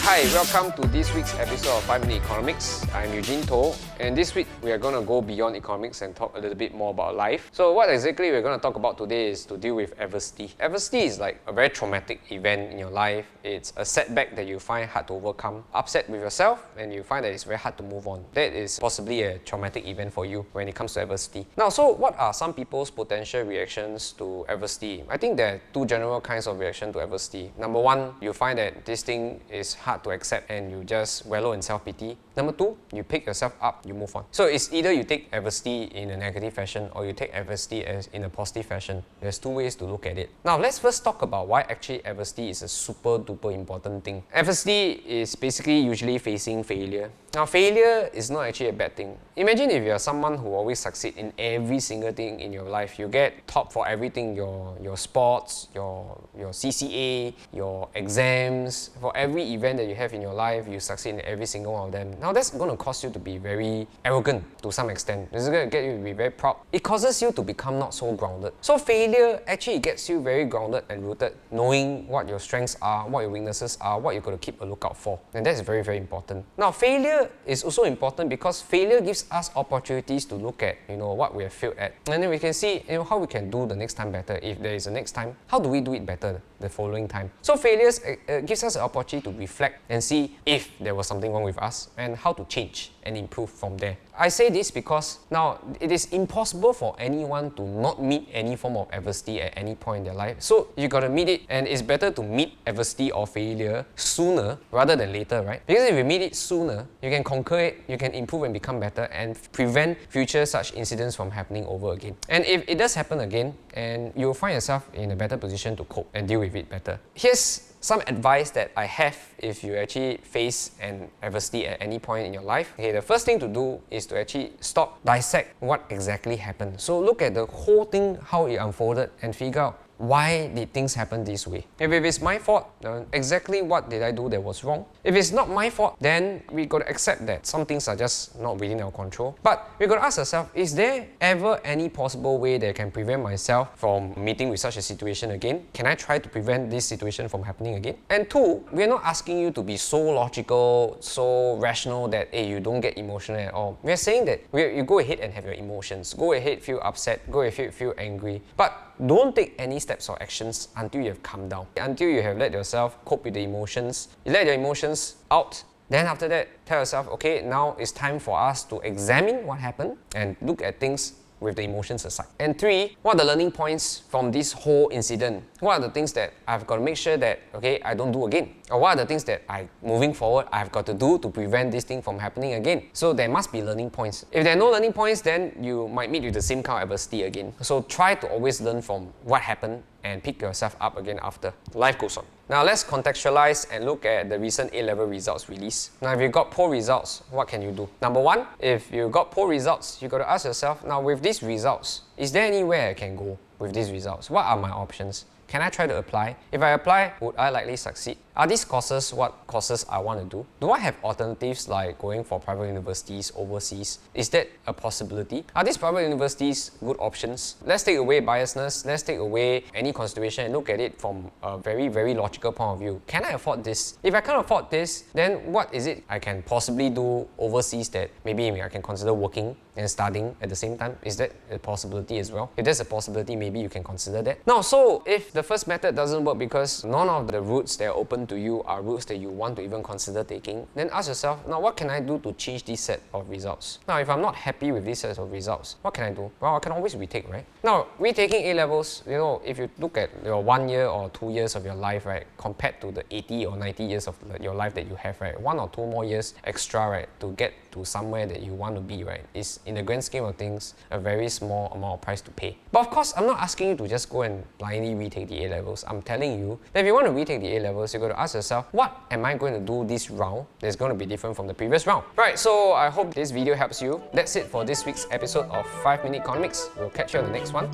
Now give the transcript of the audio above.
Hi, welcome to this week's episode of 5 Minute Economics. I'm Eugene To, and this week we are going to go beyond economics and talk a little bit more about life. So what exactly we're going to talk about today is to deal with adversity. Adversity is like a very traumatic event in your life. It's a setback that you find hard to overcome, upset with yourself, and you find that it's very hard to move on. That is possibly a traumatic event for you when it comes to adversity. Now, so what are some people's potential reactions to adversity? I think there are two general kinds of reaction to adversity. Number one, you find that this thing is hard to accept and you just wallow in self-pity. Number two, you pick yourself up, you move on. So it's either you take adversity in a negative fashion or you take adversity as in a positive fashion. There's two ways to look at it. Now let's first talk about why actually adversity is a super duper important thing. Adversity is basically usually facing failure. Now failure is not actually a bad thing. Imagine if you're someone who always succeed in every single thing in your life. You get top for everything, your sports, your CCA, your exams, for every event that you have in your life, you succeed in every single one of them. Now that's going to cause you to be very arrogant to some extent. It's going to get you to be very proud. It causes you to become not so grounded. So failure actually gets you very grounded and rooted, knowing what your strengths are, what your weaknesses are, what you're going to keep a lookout for. And that's very, very important. Now failure is also important because failure gives us opportunities to look at, what we have failed at. And then we can see, how we can do the next time better. If there is a next time, how do we do it better the following time? So failures gives us an opportunity to reflect and see if there was something wrong with us and how to change and improve from there. I say this because now it is impossible for anyone to not meet any form of adversity at any point in their life. So you gotta meet it, and it's better to meet adversity or failure sooner rather than later, right? Because if you meet it sooner, you can conquer it, you can improve and become better and prevent future such incidents from happening over again. And if it does happen again, and you'll find yourself in a better position to cope and deal with it better. Here's some advice that I have if you actually face an adversity at any point in your life. Okay, the first thing to do is to actually stop, dissect what exactly happened. So look at the whole thing, how it unfolded, and figure out why did things happen this way. If it's my fault, then exactly what did I do that was wrong? If it's not my fault, then we got to accept that some things are just not within our control. But we got to ask ourselves, is there ever any possible way that I can prevent myself from meeting with such a situation again? Can I try to prevent this situation from happening again? And two, we're not asking you to be so logical, so rational that you don't get emotional at all. We're saying that you go ahead and have your emotions. Go ahead, feel upset. Go ahead, feel angry. But don't take any steps or actions until you have calmed down. Until you have let yourself cope with the emotions. You let your emotions out. Then after that, tell yourself, okay, now it's time for us to examine what happened and look at things with the emotions aside. And three, what are the learning points from this whole incident? What are the things that I've got to make sure that, I don't do again? Or what are the things that moving forward, I've got to do to prevent this thing from happening again? So there must be learning points. If there are no learning points, then you might meet with the same kind of adversity again. So try to always learn from what happened and pick yourself up again after. Life goes on. Now let's contextualize and look at the recent A-level results release. Now if you got poor results, what can you do? Number one, if you got poor results, you got to ask yourself, now with these results, is there anywhere I can go with these results? What are my options? Can I try to apply? If I apply, would I likely succeed? Are these courses what courses I want to do? Do I have alternatives like going for private universities overseas? Is that a possibility? Are these private universities good options? Let's take away biasness, let's take away any consideration and look at it from a very, very logical point of view. Can I afford this? If I can't afford this, then what is it I can possibly do overseas that maybe I can consider working and studying at the same time? Is that a possibility as well? If there's a possibility, maybe you can consider that. Now, so if the first method doesn't work because none of the routes that are open to you are routes that you want to even consider taking, then ask yourself, now what can I do to change this set of results? Now, if I'm not happy with this set of results, what can I do? Well, I can always retake, right? Now, retaking A-levels, if you look at your 1 year or 2 years of your life, right, compared to the 80 or 90 years of your life that you have, right, 1 or 2 more years extra, right, to get to somewhere that you want to be, right, is in the grand scheme of things a very small amount of price to pay. But of course, I'm not asking you to just go and blindly retake the A-levels. I'm telling you that if you want to retake the A-levels, you're going to ask yourself, what am I going to do this round that's going to be different from the previous round? Right, so I hope this video helps you. That's it for this week's episode of 5 Minute Economics. We'll catch you on the next one.